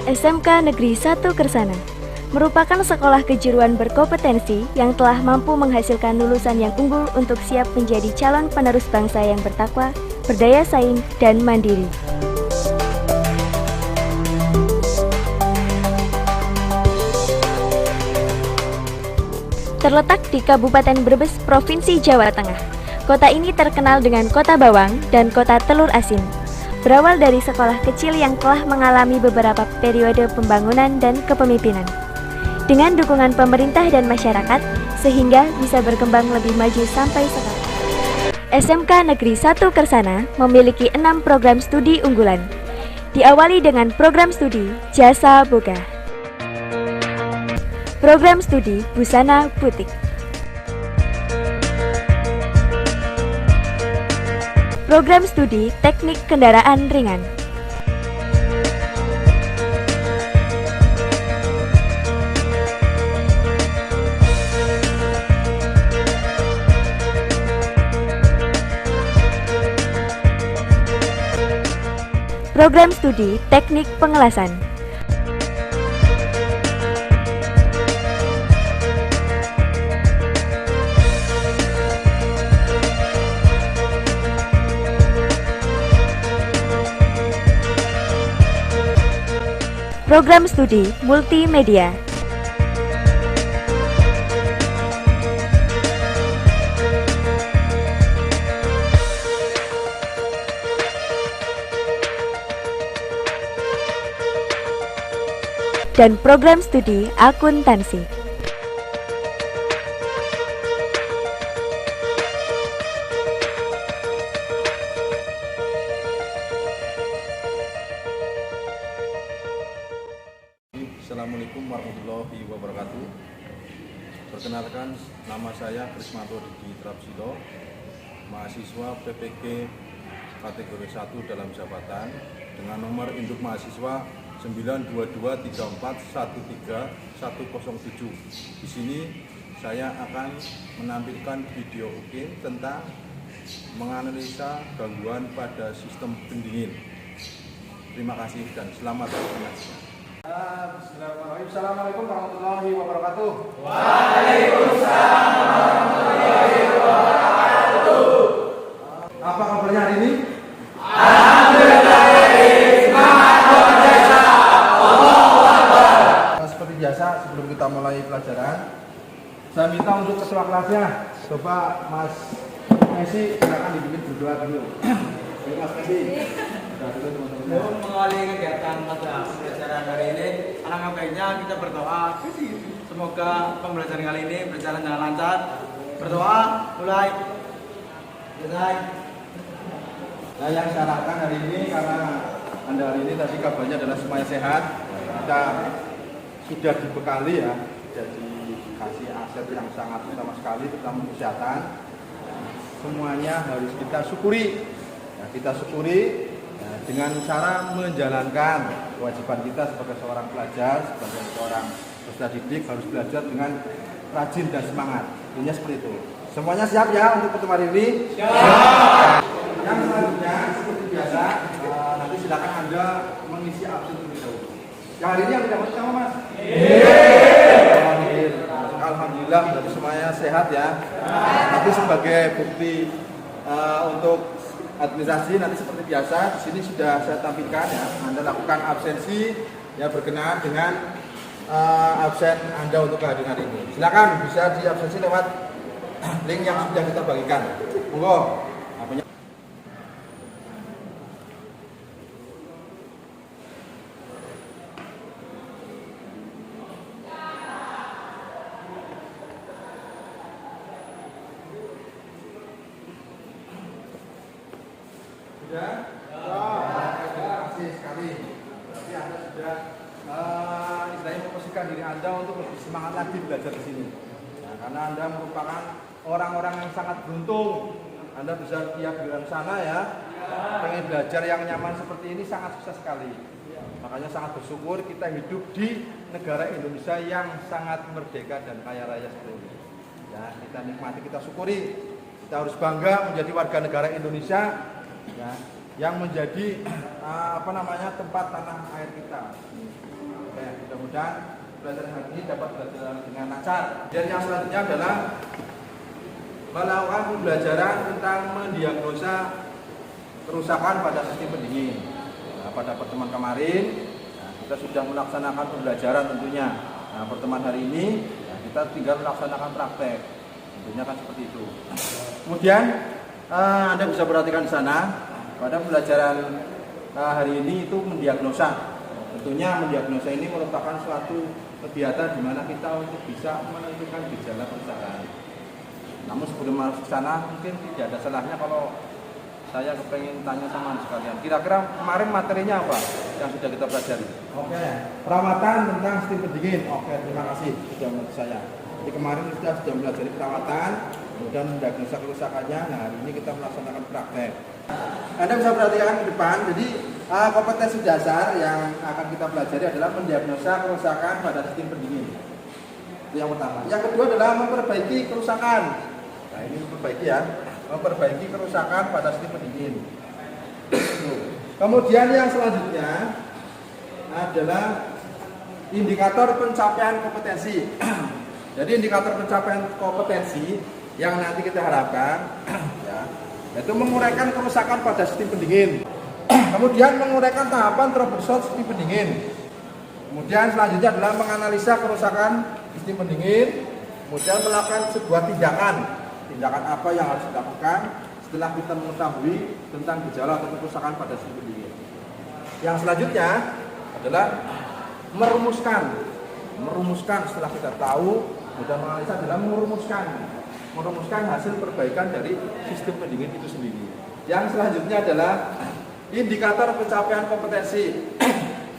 SMK Negeri 1 Kersana merupakan sekolah kejuruan berkompetensi yang telah mampu menghasilkan lulusan yang unggul untuk siap menjadi calon penerus bangsa yang bertakwa, berdaya saing, dan mandiri. Terletak di Kabupaten Brebes, Provinsi Jawa Tengah. Kota ini terkenal dengan kota bawang dan kota telur asin. Berawal dari sekolah kecil yang telah mengalami beberapa periode pembangunan dan kepemimpinan. Dengan dukungan pemerintah dan masyarakat, sehingga bisa berkembang lebih maju sampai sekarang. SMK Negeri 1 Kersana memiliki 6 program studi unggulan. Diawali dengan program studi Jasa Boga, program studi Busana Butik, program studi Teknik Kendaraan Ringan, program studi Teknik Pengelasan, program studi Multimedia, dan program studi Akuntansi. Assalamualaikum warahmatullahi wabarakatuh. Perkenalkan, nama saya Krismanto Didi Trapsilo, mahasiswa PPG kategori 1 dalam jabatan dengan nomor induk mahasiswa 92234131107. Di sini saya akan menampilkan video ukin tentang menganalisa gangguan pada sistem pendingin. Terima kasih dan selamat menyaksikan. Bismillahirrahmanirrahim. Assalamualaikum warahmatullahi wabarakatuh. Waalaikumsalam warahmatullahi wabarakatuh. Apa kabarnya hari ini? Alhamdulillah, semangat luar biasa. Allahu Akbar. Seperti biasa, sebelum kita mulai pelajaran, saya minta untuk ketua kelasnya, Bapak Mas Messi, silakan dipimpin berdoa dulu. Baik, Mas Messi. Untuk mengawali kegiatan pada pembelajaran hari ini, alangkah baiknya kita berdoa. Semoga pembelajaran kali ini berjalan dengan lancar. Berdoa, mulai. Nah, yang saya harapkan hari ini, karena Anda hari ini tadi kabarnya adalah semuanya sehat, kita sudah dibekali ya, sudah dikasih aset yang sangat utama sekali, terutama kesehatan. Semuanya harus kita syukuri. Nah, kita syukuri dengan cara menjalankan kewajiban kita sebagai seorang pelajar, sebagai seorang peserta didik, harus belajar dengan rajin dan semangat. Intinya seperti itu. Semuanya siap ya untuk pertemuan hari ini? Siap. Yang selanjutnya seperti biasa, nanti silakan Anda mengisi absen terlebih dahulu. Yang hari ini yang tidak sama Mas? Alhamdulillah, dari semuanya sehat ya. Nanti sebagai bukti untuk administrasi nanti seperti biasa di sini sudah saya tampilkan ya. Anda lakukan absensi ya berkenaan dengan absen Anda untuk kehadiran ini. Silakan bisa diabsensi lewat link yang sudah kita bagikan. Monggo. Sudah? Terima kasih sekali. Berarti Anda sudah istilahnya memposisikan diri Anda untuk lebih semangat lagi belajar di sini. Nah, karena Anda merupakan orang-orang yang sangat beruntung. Anda bisa tiap bulan sana ya, pengen belajar yang nyaman seperti ini sangat susah sekali. Makanya sangat bersyukur kita hidup di negara Indonesia yang sangat merdeka dan kaya raya seperti ini. Ya, kita nikmati, kita syukuri. Kita harus bangga menjadi warga negara Indonesia. Ya, yang menjadi tempat tanah air kita. Ya, mudah-mudahan pelajaran hari ini dapat berjalan dengan lancar. Dan yang selanjutnya adalah melakukan pembelajaran tentang mendiagnosa kerusakan pada sistem pendingin. Nah, pada pertemuan kemarin kita sudah melaksanakan pembelajaran tentunya. Nah, pertemuan hari ini kita tinggal melaksanakan praktek. Tentunya kan seperti itu. Kemudian Anda bisa perhatikan di sana pada pembelajaran hari ini itu mendiagnosa. Tentunya mendiagnosa ini merupakan suatu kegiatan di mana kita untuk bisa menentukan gejala kerusakan. Namun sebelum masuk ke sana mungkin tidak ada salahnya kalau saya kepengen tanya sama sekalian. Kira-kira kemarin materinya apa yang sudah kita pelajari? Oke, perawatan tentang sistem pendingin. Oke, terima kasih sudah menurut saya. Jadi kemarin kita sudah belajar perawatan, kemudian mendiagnosa kerusakannya. Nah, hari ini kita melaksanakan praktek. Anda bisa perhatikan ke depan. Jadi kompetensi dasar yang akan kita pelajari adalah mendiagnosa kerusakan pada sistem pendingin. Itu yang pertama. Yang kedua adalah memperbaiki kerusakan. Nah, ini memperbaiki ya. Memperbaiki kerusakan pada sistem pendingin. Kemudian yang selanjutnya adalah indikator pencapaian kompetensi. Jadi indikator pencapaian kompetensi yang nanti kita harapkan ya, yaitu menguraikan kerusakan pada sistem pendingin. Kemudian menguraikan tahapan troubleshoot sistem pendingin. Kemudian selanjutnya adalah menganalisa kerusakan sistem pendingin. Kemudian melakukan sebuah tindakan apa yang harus dilakukan setelah kita mengetahui tentang gejala atau kerusakan pada sistem pendingin. Yang selanjutnya adalah merumuskan setelah kita tahu, kemudian menganalisa adalah merumuskan hasil perbaikan dari sistem pendingin itu sendiri. Yang selanjutnya adalah indikator pencapaian kompetensi.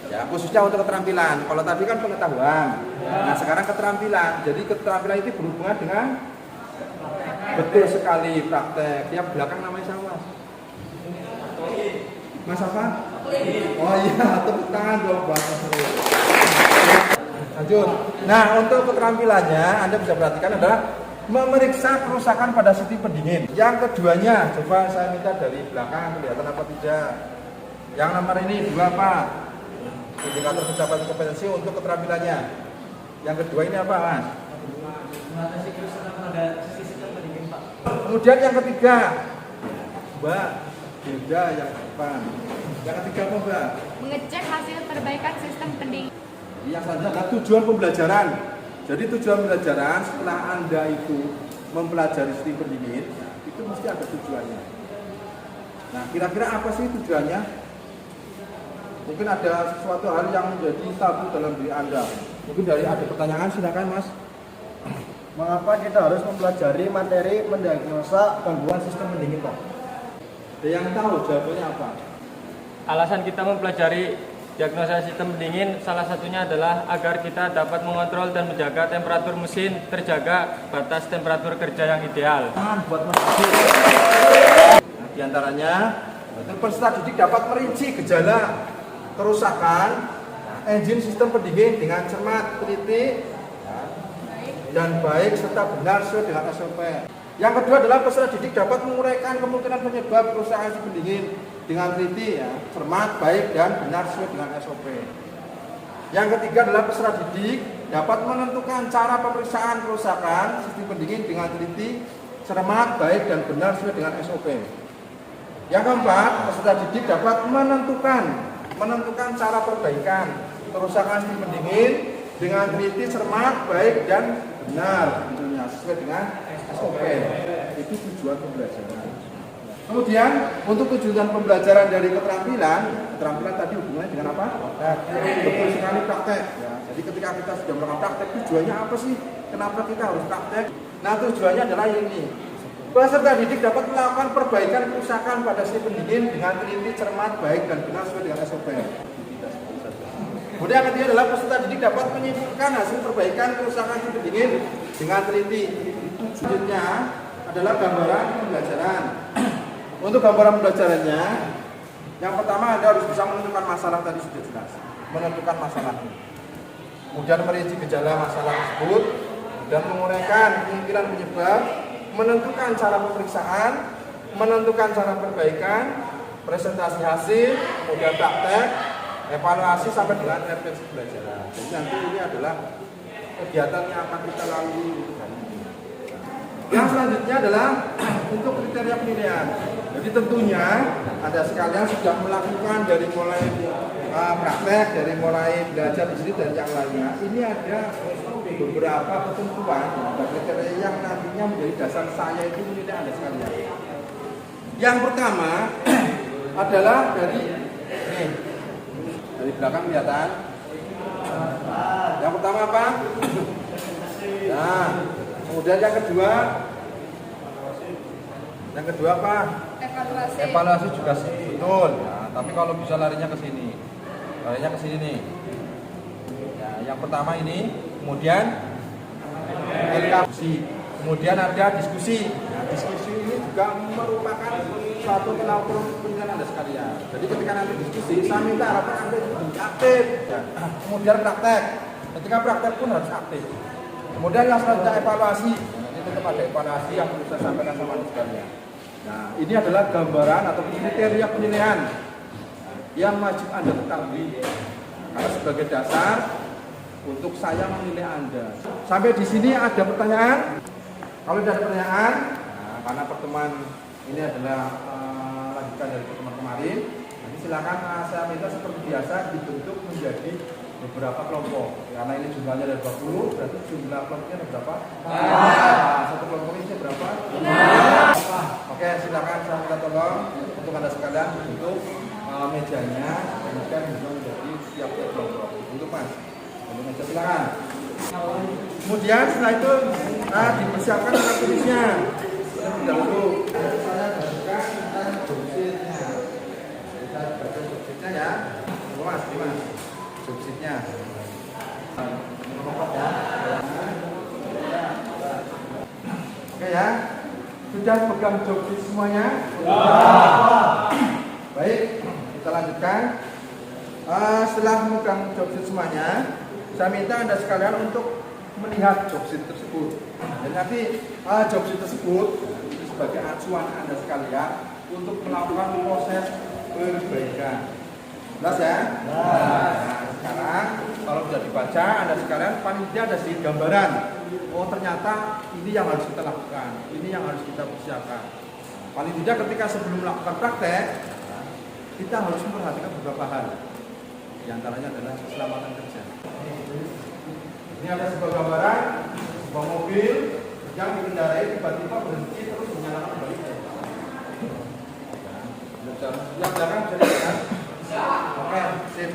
Ya, khususnya untuk keterampilan. Kalau tadi kan pengetahuan. Nah, sekarang keterampilan. Jadi keterampilan itu berhubungan dengan betul sekali praktek. Yang belakang namanya siapa? Mas apa? Oh iya, tepuk tangan dong buat Mas. Lanjut. Nah, untuk keterampilannya Anda bisa perhatikan adalah memeriksa kerusakan pada sistem pendingin. Yang keduanya, coba saya minta dari belakang kelihatan apa tidak. Yang nomor ini dua apa? Indikator pencapaian kompetensi untuk keterampilannya. Yang kedua ini apa, Mas? Mengatasi kerusakan pada sistem pendingin, Pak. Kemudian yang ketiga, Mbak Hilda yang depan. Yang ketiga apa, Mbak? Mengecek hasil perbaikan sistem pendingin. Yang selanjutnya adalah tujuan pembelajaran. Jadi tujuan pembelajaran setelah Anda itu mempelajari sistem pendingin, itu mesti ada tujuannya. Nah, kira-kira apa sih tujuannya? Mungkin ada sesuatu hal yang menjadi tabu dalam diri Anda. Mungkin dari ada pertanyaan, silakan Mas. Mengapa kita harus mempelajari materi mendiagnosa gangguan sistem pendingin, Pak? Ada yang tahu jawabannya apa? Alasan kita mempelajari diagnosa sistem pendingin salah satunya adalah agar kita dapat mengontrol dan menjaga temperatur mesin terjaga batas temperatur kerja yang ideal. Buat Mas. Nah, di antaranya, peserta didik dapat merinci gejala kerusakan engine sistem pendingin dengan cermat, teliti, dan baik serta benar sesuai dengan SOP. Yang kedua adalah peserta didik dapat menguraikan kemungkinan penyebab kerusakan sistem pendingin dengan teliti, ya, cermat, baik, dan benar sesuai dengan SOP. Yang ketiga adalah peserta didik dapat menentukan cara pemeriksaan kerusakan sistem pendingin dengan teliti, cermat, baik, dan benar sesuai dengan SOP. Yang keempat, peserta didik dapat menentukan cara perbaikan kerusakan sistem pendingin dengan teliti, cermat, baik, dan benar tentunya sesuai dengan SOP. Itu tujuan pembelajaran. Kemudian untuk tujuan pembelajaran dari keterampilan tadi hubungannya dengan apa? Betul sekali, praktek. Ya, jadi ketika kita sudah melakukan praktek, tujuannya apa sih? Kenapa kita harus praktek? Nah, tujuannya adalah ini. Peserta didik dapat melakukan perbaikan kerusakan pada sistem pendingin dengan teliti, cermat, baik, dan benar sesuai dengan SOP. Kemudian yang ketiga adalah peserta didik dapat menyimpulkan hasil perbaikan kerusakan sistem pendingin dengan teliti. Selanjutnya adalah gambaran pembelajaran. Untuk gambaran pembelajarannya, yang pertama Anda harus bisa menentukan masalah tadi sudah jelas. Menentukan masalahnya. Kemudian merinci gejala masalah tersebut dan menguraikan kemungkinan penyebab, menentukan cara pemeriksaan, menentukan cara perbaikan, presentasi hasil, kemudian praktek, evaluasi sampai dengan refleksi pembelajaran. Jadi nanti ini adalah kegiatan yang akan kita lalui untuk hari ini. Yang selanjutnya adalah untuk kriteria penilaian. Jadi tentunya ada sekalian sudah melakukan dari mulai praktek, dari mulai belajar di sini dan yang lainnya. Ini ada beberapa ketentuan dan kriteria yang nantinya menjadi dasar saya itu menilai Anda sekalian. Yang pertama adalah dari belakang kelihatan. Yang pertama apa? Nah, kemudian yang kedua apa? Evaluasi juga betul. Nah, tapi kalau bisa larinya ke sini, nih. Nah, yang pertama ini, kemudian LKC, kemudian ada diskusi. Nah, diskusi ini juga merupakan suatu pelaporan penilaian Anda sekalian. Jadi ketika nanti diskusi, saya minta harapan Anda juga aktif. Ya. Kemudian praktek. Ketika praktek pun harus aktif. Kemudian yang selanjutnya evaluasi. Nah, ini tetap ada evaluasi yang perlu saya sampaikan sama Anda sekalian. Nah, ini adalah gambaran atau kriteria penilaian yang wajib Anda ketahui. Karena sebagai dasar untuk saya menilai Anda. Sampai di sini ada pertanyaan? Kalau tidak ada pertanyaan, nah, karena pertemuan ini adalah lanjutan dari pertemuan kemarin. Nanti silakan saya minta seperti biasa dibentuk menjadi beberapa kelompok. Karena ini jumlahnya ada 20, berarti jumlah kelompoknya ada berapa? Satu kelompok ini berapa? Oke, silakan saya minta tolong untuk Anda sekalian bentuk mejanya, kemudian bisa menjadi tiap-tiap kelompok. Untuk Mas, untuk meja silakan. Kemudian setelah itu dipersiapkan alat tulisnya. Dahulu saya bacakan tentang jobsitnya. Saya baca jobsitnya ya. Mas, jobsitnya. Oke ya. Sudah pegang jobsit semuanya? Baik, kita lanjutkan. Setelah memegang jobsit semuanya, saya minta Anda sekalian untuk melihat jobsit tersebut. Dan nanti jobsit tersebut sebagai acuan Anda sekalian untuk melakukan proses perbaikan. Jelas ya? Nah, sekarang kalau sudah dibaca Anda sekalian, panitia ada sedikit gambaran. Oh ternyata ini yang harus kita lakukan, ini yang harus kita persiapkan. Paling tidak ketika sebelum melakukan praktek, kita harus memperhatikan beberapa hal. Di antaranya adalah keselamatan kerja. Ini ada sebuah gambaran, sebuah mobil yang dikendarai tiba-tiba berhenti terus menyalakan kembali. Yang belakang bisa dilihat. Oke, sip.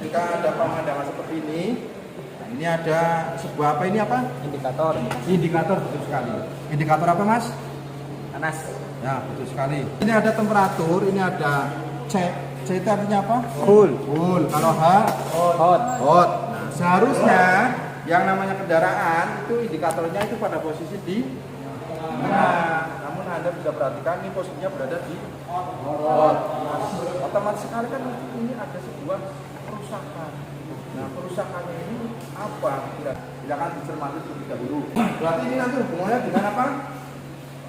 Jika ada pemandangan seperti ini, nah ini ada sebuah apa ini apa? Indikator. Indikator, betul sekali. Indikator apa Mas? Panas. Ya, betul sekali. Ini ada temperatur, ini ada C. C itu artinya apa? Cool. Kalau H, hot. Nah, seharusnya yang namanya kendaraan itu indikatornya itu pada posisi di namun Anda bisa perhatikan ini posisinya berada di hot. Otomatis sekali kan ini ada sebuah kerusakan. Nah, kerusakannya ini apa? Silakan dicermati terlebih dahulu. Berarti ini nanti hubungannya dengan apa?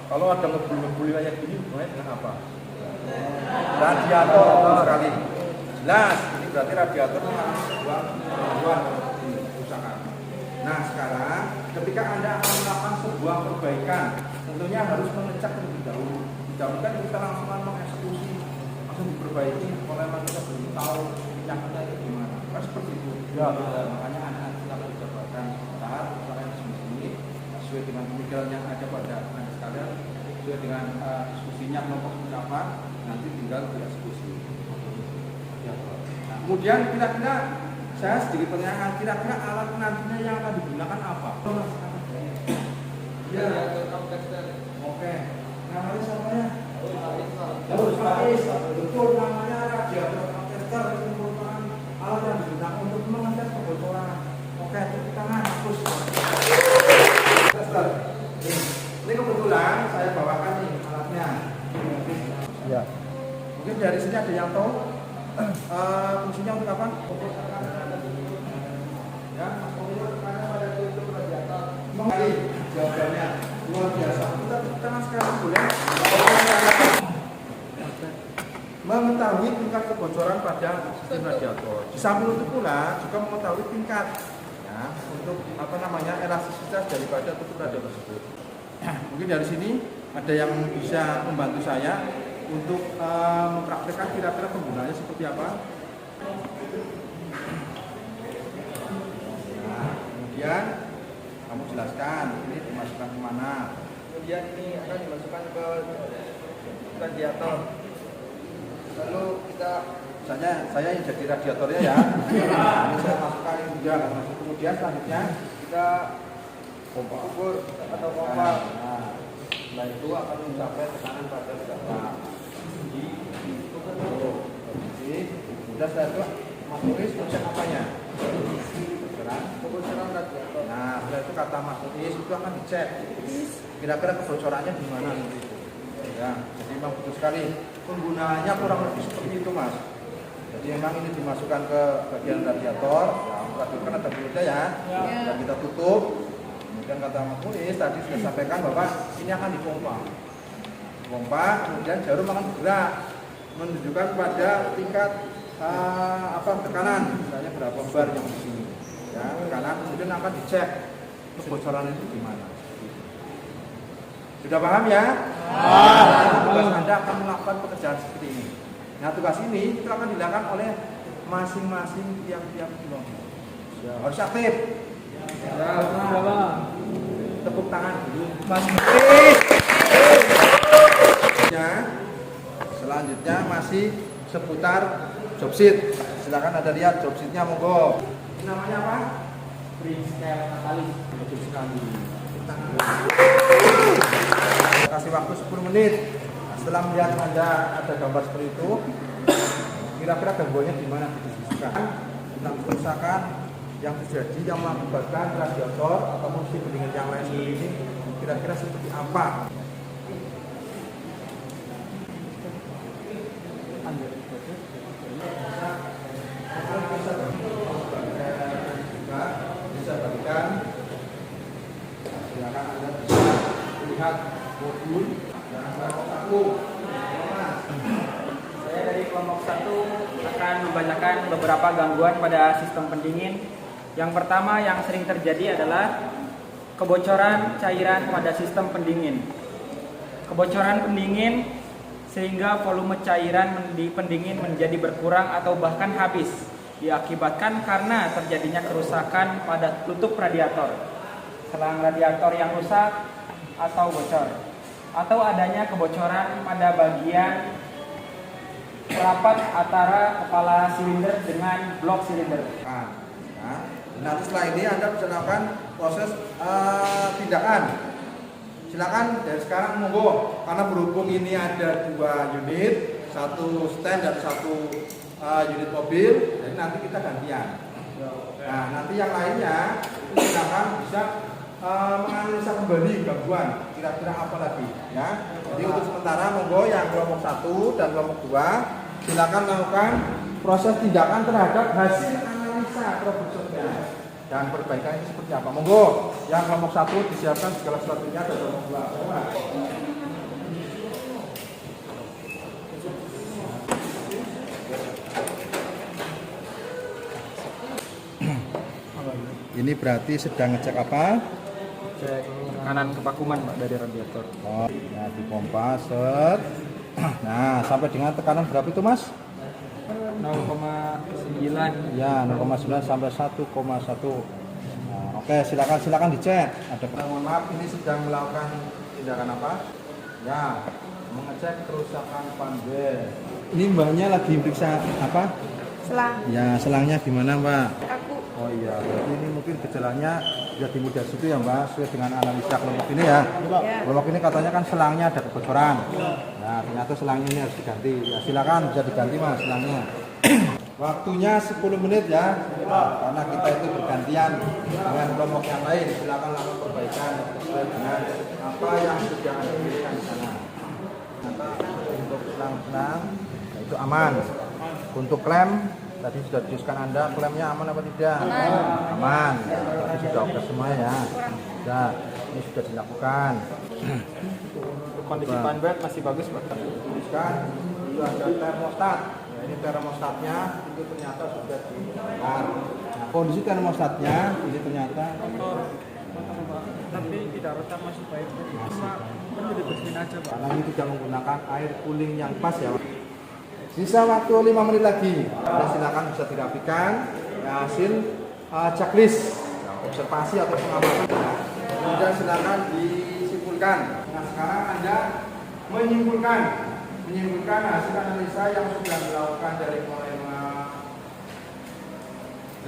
Kalau ada ngebul-ngebul kayak gini hubungannya dengan apa? Radiator, betul sekali. Jelas, ini berarti radiator itu sebuah kerusakan. Nah, sekarang ketika Anda akan melakukan sebuah perbaikan, tentunya harus mengecek terlebih dahulu. Tidak kan kita langsung mengeksekusi, langsung diperbaiki, kalau kita belum tahu yang ada itu gimana. Kan seperti itu. Ya, makanya anak-anak kita harus dapatkan tahap yang semestinya sesuai dengan pemikiran yang ada pada Anda sekalian, sesuai dengan diskusinya kelompok seperti apa, nanti tinggal dieksekusi. Nah, kemudian kira-kira saya sedikit pertanyaan, kira-kira alat nantinya yang akan digunakan apa? Ya, oke. Namanya siapa ya? Faiz. Betul, namanya radiator tester itu merupakan alat yang digunakan untuk mengecek kebocoran. Oke, tepuk tangan, terus. Tester. Ini kebetulan saya bawakan nih alatnya. Ya. Mungkin dari sini ada yang tahu fungsinya untuk apa? Ya, Mas Komil tanya pada itu radiator. Mengali jawabannya luar biasa. Kita tepuk tangan sekarang boleh. mengetahui tingkat kebocoran pada sistem radiator. Di samping itu pula juga mengetahui tingkat ya, untuk elastisitas daripada tutup radiator tersebut. Mungkin dari sini ada yang bisa membantu saya untuk mempraktikkan kira-kira penggunaannya seperti apa. Nah, kemudian kamu jelaskan ini dimasukkan kemana. Kemudian ini akan dimasukkan ke radiator. Lalu kita Misalnya saya yang jadi radiatornya ya. Ini saya masukkan ini juga. Kemudian selanjutnya kita ukur atau pompa. Nah, setelah itu akan mencapai tekanan pada berapa. Sudah setelah itu Mas Turis mencek apanya? Kebocoran radiator. Nah, setelah itu kata Mas Turis itu akan dicek. Kira-kira kebocorannya di mana nanti itu. Ya, jadi memang betul sekali. Penggunaannya kurang lebih seperti itu, Mas. Jadi memang ini dimasukkan ke bagian radiator. Ya, radiator kan ada belutnya ya. Dan kita tutup. Kemudian kata Mas Turis tadi sudah sampaikan bahwa ini akan dipompa. Kemudian jarum akan bergerak menunjukkan pada tingkat tekanan, misalnya berapa bar yang di sini. Ya, tekanan kemudian akan dicek kebocoran itu di mana. Sudah paham ya? Tugas Anda akan melakukan pekerjaan seperti ini. Nah, tugas ini itu akan dilakukan oleh masing-masing tiap-tiap kelompok. Harus aktif. Tepuk tangan dulu. Mas Selanjutnya masih seputar job sheet. Silakan ada lihat job sheetnya, monggo. Namanya apa? Freestyle katalis. Betul sekali. Kasih waktu 10 menit. Nah, setelah melihat Anda ada gambar seperti itu, kira-kira gangguannya di mana didiskusikan tentang kerusakan yang terjadi yang mengakibatkan radiator atau mesin pendingin yang lain seperti ini, kira-kira seperti apa? Bisa bagikan. Silakan Anda bisa lihat modul yang kelompok 1. Saya dari kelompok 1 akan membacakan beberapa gangguan pada sistem pendingin. Yang pertama yang sering terjadi adalah kebocoran cairan pada sistem pendingin. Kebocoran pendingin sehingga volume cairan di pendingin menjadi berkurang atau bahkan habis, diakibatkan karena terjadinya kerusakan pada tutup radiator, selang radiator yang rusak atau bocor, atau adanya kebocoran pada bagian rapat antara kepala silinder dengan blok silinder. Nanti setelah ini Anda bisa lakukan proses tindakan. Silakan dari sekarang monggo, karena berhubung ini ada 2 unit, 1 stand dan 1 unit mobil, jadi nanti kita gantian. Nah, nanti yang lainnya silakan bisa menganalisa kembali gangguan, kira-kira apa lagi ya. Jadi untuk sementara monggo yang kelompok 1 dan kelompok 2 silakan melakukan proses tindakan terhadap hasil analisa troubleshootnya dan perbaikan ini seperti apa. Monggo yang kelompok 1 disiapkan segala sesuatunya dan kelompok 2. Ini berarti sedang ngecek apa? Cek tekanan kevakuman Pak dari radiator. Oh, nah dipompa set. Nah, sampai dengan tekanan berapa itu, Mas? 0,9. Ya, 0,9 sampai 1,1. Nah, oke, silakan dicek. Mohon maaf, ini sedang melakukan tindakan apa? Ya, mengecek kerusakan panel. Ini mbaknya lagi periksa apa? Selang. Ya, selangnya gimana, Mbak? Aku. Oh iya, berarti ini mungkin gejalanya sudah dimulai dari situ ya, Mbak, sesuai dengan analisa kelompok ini ya. Kelompok ini katanya kan selangnya ada kebocoran. Nah, ternyata selangnya ini harus diganti. Ya, silakan bisa diganti, Mas, selangnya. Waktunya 10 menit ya, karena kita itu bergantian dengan kelompok yang lain. Silakan lakukan perbaikan sesuai dengan apa yang sudah Anda berikan di sana. Untuk selang-selang itu aman. Untuk klem tadi sudah dijelaskan Anda, klemnya aman apa tidak? Aman. Ya, tadi sudah oke semua ya. Sudah, ini sudah dilakukan. Kondisi panbel masih bagus Pak. Tuliskan itu ada termostat. Nah, ini termostatnya itu ternyata sudah dibakar. Nah, kondisi termostatnya ini ternyata Tapi tidak rusak masih baik. Cuma perlu dibersihin aja, Pak. karena ini tidak menggunakan air cooling yang pas ya. Sisa waktu 5 menit lagi. Nah, silakan bisa dirapikan hasil checklist observasi atau pengamatan. Kemudian silakan disimpulkan. Nah, sekarang Anda menyimpulkan hasil analisa yang sudah dilakukan dari mulai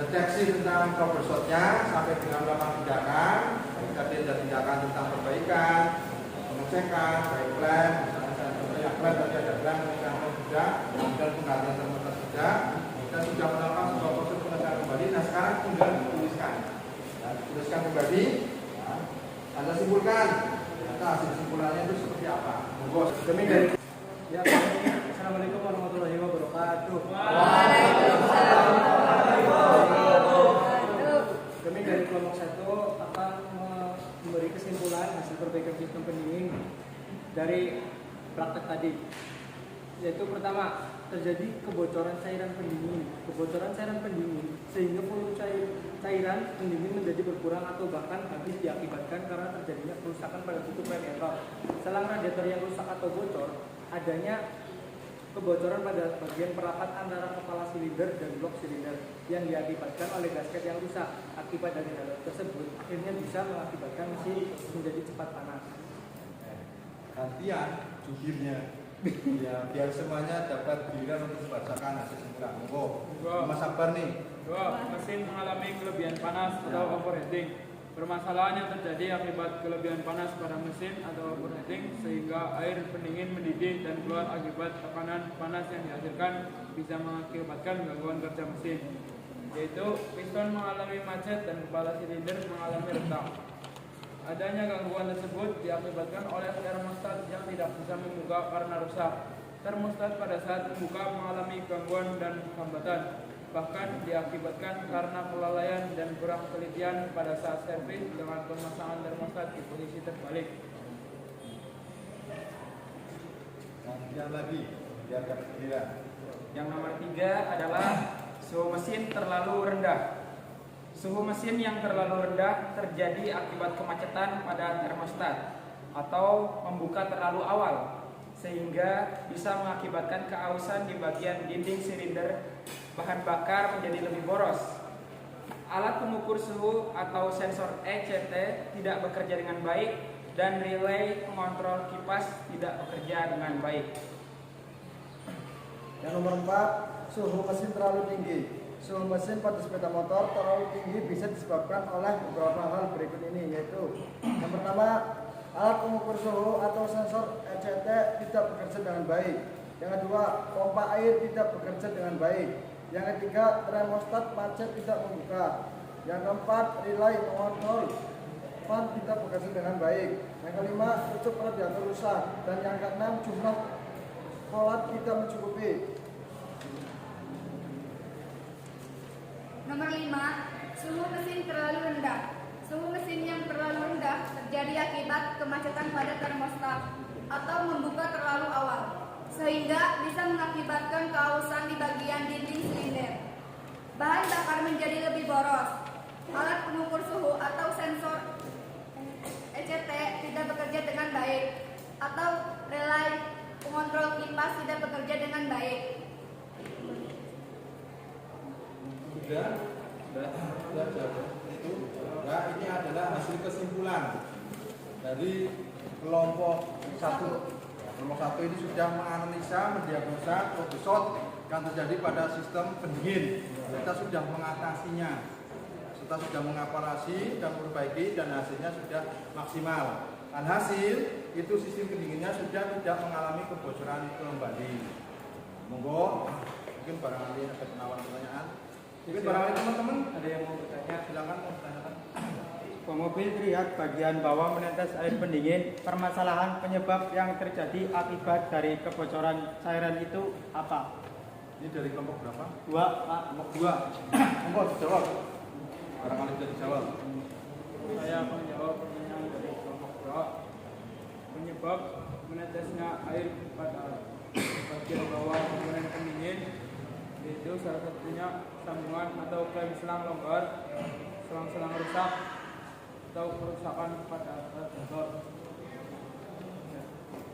deteksi tentang troubleshootnya sampai dengan melakukan tindakan, tadi ada tindakan tentang perbaikan, pengecekan, baik plan, misalnya plan tadi ada plan pengecekan juga, kemudian penggantian termometer juga, dan sudah melakukan sebuah proses pengecekan kembali. Nah, sekarang tinggal dituliskan, tuliskan kembali. Anda simpulkan, hasil simpulannya itu seperti apa? Monggo. Demi dari Ya, Assalamualaikum warahmatullahi wabarakatuh. Kami dari kelompok 1 akan memberi kesimpulan hasil perbaikan sistem pendingin dari praktek tadi. Yaitu pertama, terjadi kebocoran cairan pendingin. Kebocoran cairan pendingin sehingga volume cairan pendingin menjadi berkurang atau bahkan habis diakibatkan karena terjadinya kerusakan pada tutup radiator. Selang radiator yang rusak atau bocor, adanya kebocoran pada bagian perapat antara kepala silinder dan blok silinder yang diakibatkan oleh gasket yang rusak. Akibat dari hal tersebut akhirnya bisa mengakibatkan mesin menjadi cepat panas. gantian jubirnya ya, biar semuanya dapat giliran untuk membacakan hasil simpulan. Monggo. Mas Sabar nih. 2. Mesin mengalami kelebihan panas atau overheating. Permasalahan yang terjadi akibat kelebihan panas pada mesin atau overheating sehingga air pendingin mendidih dan keluar akibat tekanan panas yang dihasilkan bisa mengakibatkan gangguan kerja mesin, yaitu piston mengalami macet dan kepala silinder mengalami retak. Adanya gangguan tersebut diakibatkan oleh termostat yang tidak bisa membuka karena rusak. Termostat pada saat membuka mengalami gangguan dan hambatan, bahkan diakibatkan karena kelalaian dan kurang telitian pada saat servis dengan pemasangan termostat di posisi terbalik. Yang lagi biar dapat giliran. Yang nomor 3 adalah suhu mesin terlalu rendah. Suhu mesin yang terlalu rendah terjadi akibat kemacetan pada termostat atau membuka terlalu awal, sehingga bisa mengakibatkan keausan di bagian dinding silinder, bahan bakar menjadi lebih boros. Alat pengukur suhu atau sensor ECT tidak bekerja dengan baik dan relay pengontrol kipas tidak bekerja dengan baik. Yang nomor 4, suhu mesin terlalu tinggi. Suhu mesin pada sepeda motor terlalu tinggi bisa disebabkan oleh beberapa hal berikut ini, yaitu yang pertama, alat pengukur suhu atau sensor ECT tidak bekerja dengan baik. Yang kedua, pompa air tidak bekerja dengan baik. Yang ketiga, termostat macet tidak membuka. Yang keempat, relay pengontrol fan tidak bekerja dengan baik. Yang kelima, tutup radiator rusak. Dan yang keenam, jumlah kolat tidak mencukupi. Nomor 5, suhu mesin terlalu rendah. Suhu mesin yang terlalu rendah terjadi akibat kemacetan pada termostat atau membuka terlalu awal, sehingga bisa mengakibatkan keausan di bagian dinding silinder. Bahan bakar menjadi lebih boros. Alat pengukur suhu atau sensor ECT tidak bekerja dengan baik, atau relay pengontrol kipas tidak bekerja dengan baik. Sudah itu. Nah, ini adalah hasil kesimpulan dari kelompok 1. Kelompok 1 ini sudah menganalisa, mendiagnosa troubleshoot yang terjadi pada sistem pendingin. Kita sudah mengatasinya, kita sudah mengoperasi dan memperbaiki, dan hasilnya sudah maksimal. Alhasil itu sistem pendinginnya sudah tidak mengalami kebocoran kembali. Monggo, mungkin barangkali ada penawaran pertanyaan. Mungkin barangkali teman-teman ada yang mau bertanya, silakan mau bertanyakan. Pemobil terlihat bagian bawah menetes air pendingin. Permasalahan penyebab yang terjadi akibat dari kebocoran cairan itu apa? Ini dari kelompok berapa? 2, Pak. Kelompok 2. Monggo dijawab. Barangkali bisa dijawab. Saya menjawab pertanyaan dari kelompok 2. Penyebab menetesnya air pada bagian bawah komponen pendingin, yaitu salah satunya sambungan atau klaim selang longgar, selang-selang rusak, atau kerusakan pada radiator.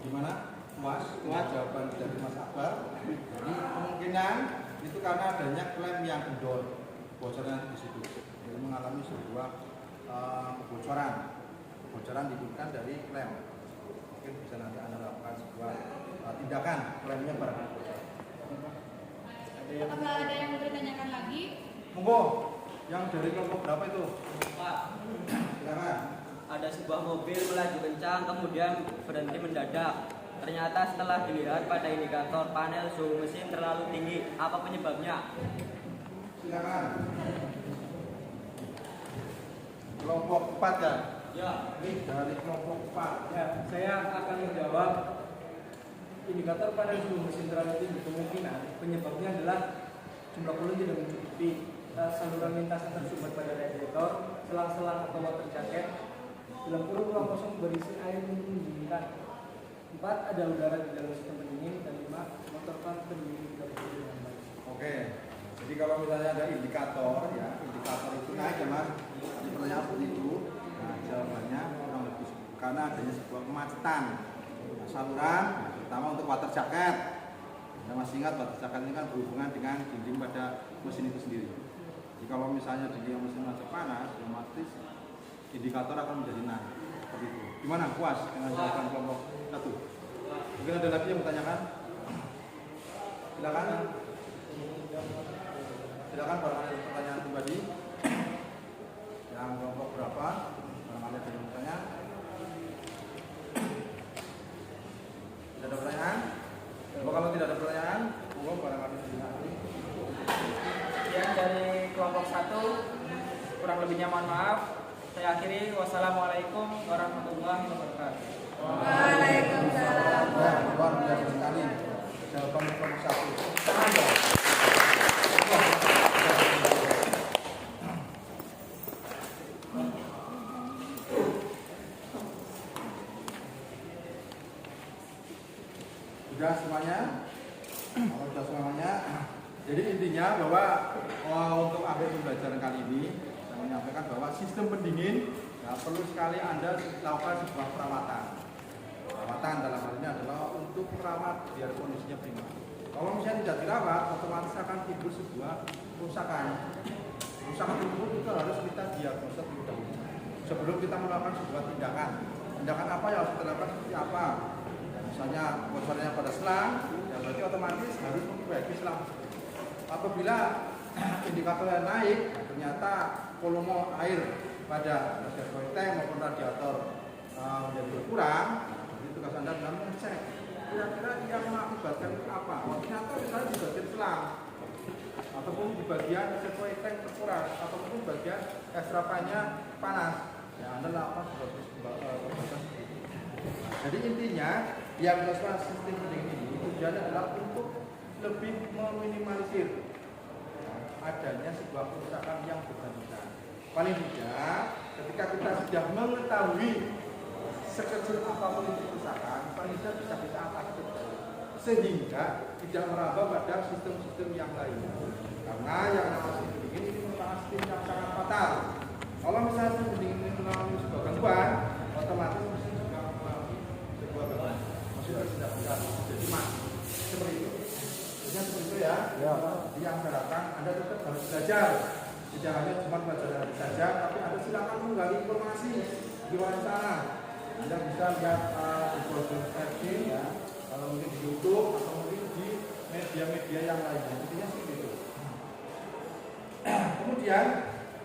Gimana? Puas jawaban dari Mas Akbar. Jadi kemungkinan itu karena adanya klaim yang kendor, bocoran di situ. Jadi mengalami sebuah kebocoran diberikan dari klaim. Mungkin bisa nanti Anda lakukan sebuah tindakan klaimnya barangkali bocor. Apakah ada yang bertanyakan lagi? Monggo, yang dari kelompok berapa itu? Pak, Silakan. ada sebuah mobil melaju kencang kemudian berhenti mendadak. Ternyata setelah dilihat pada indikator panel suhu mesin terlalu tinggi. Apa penyebabnya? Silakan. Kelompok 4 ya? Ya. Ini dari kelompok 4. Ya, saya akan menjawab indikator panel suhu mesin terlalu tinggi. Kemungkinan penyebabnya adalah jumlah cooling tidak mencukupi, saluran lintas yang tersumbat pada radiator, selang-selang atau water jacket, dalam kurung ruang kosong berisi air untuk mendinginkan. 4. Ada udara di dalam sistem pendingin. Dan 5. Motor fan pendingin tidak bekerja dengan baik. Oke. Jadi kalau misalnya ada indikator ya, indikator itu naik ya Mas. Tadi pertanyaan seperti itu. Nah, jawabannya kurang lebih karena adanya sebuah kemacetan saluran, terutama untuk water jacket. Saya masih ingat water jacket ini kan berhubungan dengan dinding pada mesin itu sendiri. Jadi kalau misalnya dinding mesin masih panas, otomatis indikator akan menjadi naik. Seperti itu. Gimana? Puas dengan jawaban kelompok 1? Mungkin ada lagi yang bertanyakan? Silakan. Silakan barangkali ada pertanyaan pribadi. Yang kelompok berapa? Barangkali ada yang bertanya. Tidak ada pertanyaan? Kalau tidak ada pertanyaan, barangkali tidak ada. Yang dari kelompok 1 kurang lebihnya mohon maaf. Saya akhiri. Wassalamualaikum warahmatullahi wabarakatuh. Waalaikumsalam. Luar biasa sekali jawaban kelompok 1. Sudah semuanya? Kalau sudah semuanya, jadi intinya bahwa untuk akhir pembelajaran kali ini saya menyampaikan bahwa sistem pendingin ya, perlu sekali Anda lakukan sebuah perawatan. Perawatan dalam hal ini adalah untuk merawat biar kondisinya prima. Kalau misalnya tidak dirawat, otomatis akan timbul sebuah kerusakan. Kerusakan itu harus kita diagnosa terlebih dahulu sebelum kita melakukan sebuah tindakan. Tindakan apa yang harus kita lakukan seperti apa? Misalnya bocornya pada selang, ya berarti otomatis harus memperbaiki selang. Apabila indikatornya naik, ternyata volume air pada reservoir tank maupun radiator menjadi berkurang, jadi tugas Anda adalah mengecek kira-kira yang mengakibatkan itu apa. Oh, ternyata misalnya di bagian selang ataupun di bagian reservoir tank berkurang ataupun bagian ekstrapannya panas, ya Anda lakukan perbaikan seperti itu. Jadi intinya diagnosa sistem pendingin ini tujuannya adalah untuk lebih meminimalisir adanya sebuah kerusakan yang berkelanjutan. Paling tidak, ketika kita sudah mengetahui sekecil apapun itu kerusakan, paling tidak bisa kita atasi sehingga tidak merambah pada sistem-sistem yang lainnya. Karena yang namanya sistem pendingin ini merupakan sistem yang sangat fatal. Kalau misalnya sistem pendingin ini mengalami sebuah gangguan, otomatis mesin juga mengalami sebuah gangguan. Mesin tidak bisa jadi mati. Seperti itu. Seperti itu ya. Jadi yang saya harapkan Anda tetap harus belajar. Tidak hanya cuma pelajaran saja, tapi Anda silakan menggali informasi di luar sana. Anda bisa lihat di blog searching ya, kalau mungkin di YouTube atau mungkin di media-media yang lainnya. Intinya seperti itu. Kemudian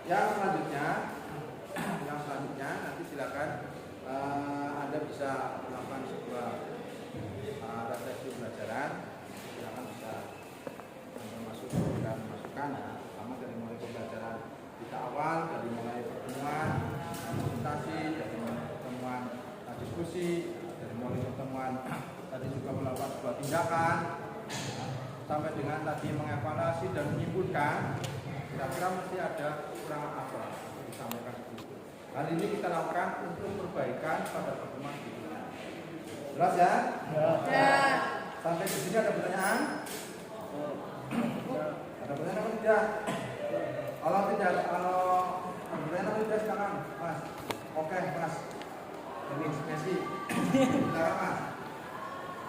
yang selanjutnya nanti silakan Anda bisa melakukan sebuah refleksi pembelajaran. Silakan bisa memberikan masukan ya, pertama dari mulai pembelajaran kita awal, dari mulai pertemuan presentasi, dari mulai pertemuan diskusi, dari mulai pertemuan tadi juga melakukan sebuah tindakan sampai dengan tadi mengevaluasi dan menyimpulkan kira-kira mesti ada kekurangan apa yang disampaikan itu. Hal ini kita lakukan untuk perbaikan pada pertemuan berikutnya. Jelas ya? Ya. Sampai di sini ada pertanyaan? Ada pertanyaan apa tidak? Kalau tidak, kalau ada pertanyaan apa tidak, silakan Mas. Oke Mas. Ini Messi. Silakan Mas.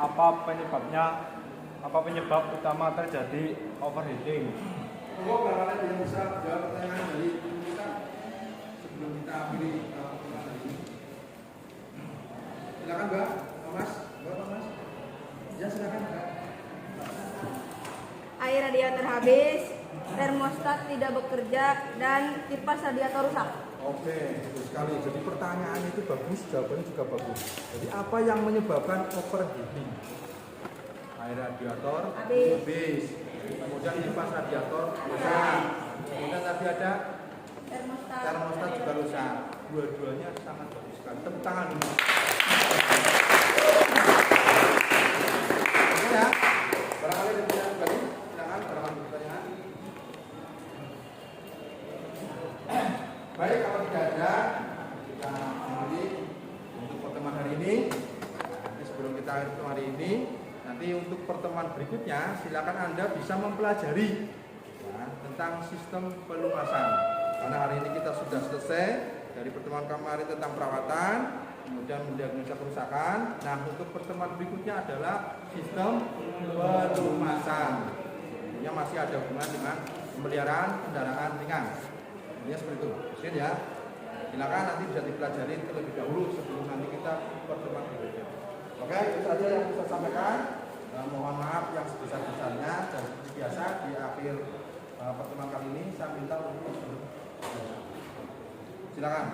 Apa penyebabnya? Apa penyebab utama terjadi overheating? Tunggu barangkali ada yang bisa jawab pertanyaan dari kita sebelum kita akhiri pertemuan hari ini. Silakan Mbak, Mas. Mbak, Mas. Ya silakan Mbak. Air radiator habis, termostat tidak bekerja, dan kipas radiator rusak. Oke, bagus sekali. Jadi pertanyaan itu bagus, jawabannya juga bagus. Jadi apa yang menyebabkan overheating? Air radiator habis. Kemudian kipas radiator rusak. Kemudian tadi ada termostat juga rusak. Dua-duanya sangat bagus sekali. Tepuk tangan dulu. Oke ya. Barangkali ada pertanyaan kembali. Silakan barangkali pertanyaan. Baik, kalau tidak ada, kita akhiri untuk pertemuan hari ini. Nanti sebelum kita akhiri pertemuan hari ini, nanti untuk pertemuan berikutnya, silakan Anda bisa mempelajari ya, tentang sistem pelumasan. Karena hari ini kita sudah selesai dari pertemuan kemarin tentang perawatan, kemudian mendiagnosa kerusakan. Nah, untuk pertemuan berikutnya adalah sistem pelumasan. Tentunya masih ada hubungan dengan pemeliharaan kendaraan ringan. Ini seperti itu, mungkin ya. Silakan nanti bisa dipelajari terlebih dahulu sebelum nanti kita pertemuan berikutnya. Oke, itu saja yang bisa sampaikan. Mohon maaf yang sebesar-besarnya, dan seperti biasa di akhir pertemuan kali ini saya minta untuk silakan.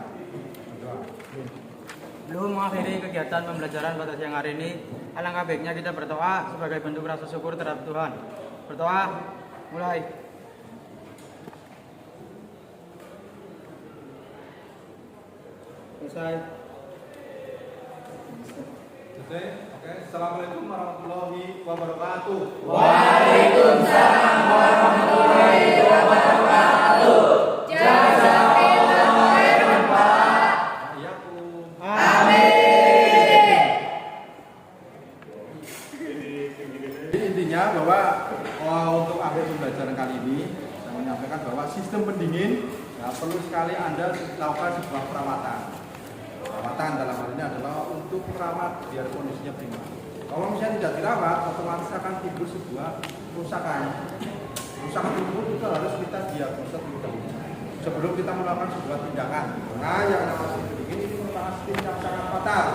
Belum mengakhiri kegiatan pembelajaran pada siang hari ini, alangkah baiknya kita berdoa sebagai bentuk rasa syukur terhadap Tuhan. Berdoa, mulai. Selesai. Oke, Assalamualaikum warahmatullahi wabarakatuh. Waalaikumsalam warahmatullahi wabarakatuh. Jazakallahu khairan Pak. Amin. Jadi intinya bahwa untuk akhir pembelajaran kali ini saya menyampaikan bahwa sistem pendingin perlu sekali Anda lakukan sebuah perawatan. Perawatan dalam hal ini adalah untuk merawat biar kondisinya prima. Kalau misalnya tidak dirawat, otomatis akan timbul sebuah kerusakan. Kerusakan tersebut itu harus kita diagnosa terlebih dahulu sebelum kita melakukan sebuah tindakan. Nah, yang namanya sistem pendingin ini merupakan sistem yang sangat fatal.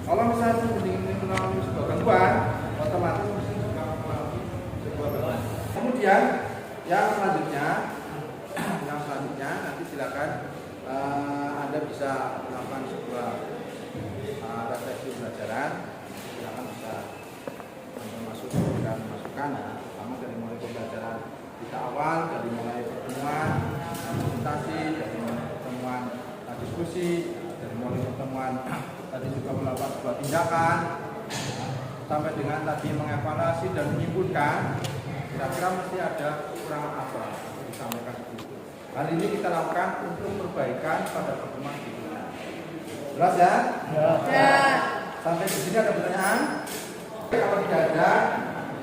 Kalau misalnya sistem pendingin ini mengalami sebuah gangguan, otomatis mesin juga mengalami sebuah gangguan. Kemudian yang selanjutnya nanti silakan Anda bisa melakukan sebuah refleksi pembelajaran. Silakan bisa masuk dan masukan ya, pertama dari mulai pembelajaran kita awal, dari mulai pertemuan presentasi, dari mulai pertemuan diskusi, dari mulai pertemuan tadi juga melakukan sebuah tindakan, sampai dengan tadi mengevaluasi dan menyimpulkan kira-kira mesti ada kekurangan apa yang disampaikan itu. Hal ini kita lakukan untuk perbaikan pada pertemuan berikutnya. Jelas ya? Ya. Sampai di sini ada pertanyaan? Kalau tidak ada,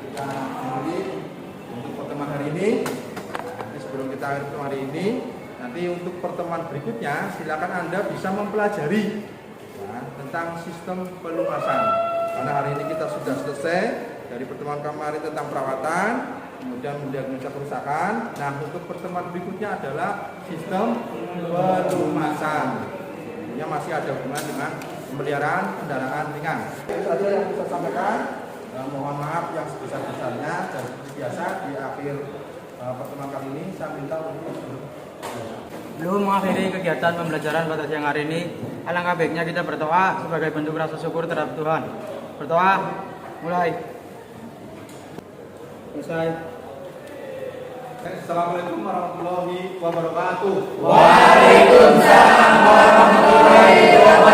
kita akhiri untuk pertemuan hari ini. Nanti sebelum kita akhiri pertemuan hari ini, nanti untuk pertemuan berikutnya, silakan Anda bisa mempelajari ya, tentang sistem pelumasan. Karena hari ini kita sudah selesai dari pertemuan kemarin tentang perawatan, kemudian mendiagnosa kerusakan. Nah, untuk pertemuan berikutnya adalah sistem pelumasan. Tentunya masih ada hubungan dengan pemeliharaan kendaraan ringan. Itu saja yang bisa sampaikan. Mohon maaf yang sebesar-besarnya, dan seperti biasa di akhir pertemuan kali ini saya minta untuk Belum mengakhiri kegiatan pembelajaran pada siang hari ini, alangkah baiknya kita berdoa sebagai bentuk rasa syukur terhadap Tuhan. Berdoa, mulai. Selesai. Assalamualaikum warahmatullahi wabarakatuh. Waalaikumsalam warahmatullahi wabarakatuh.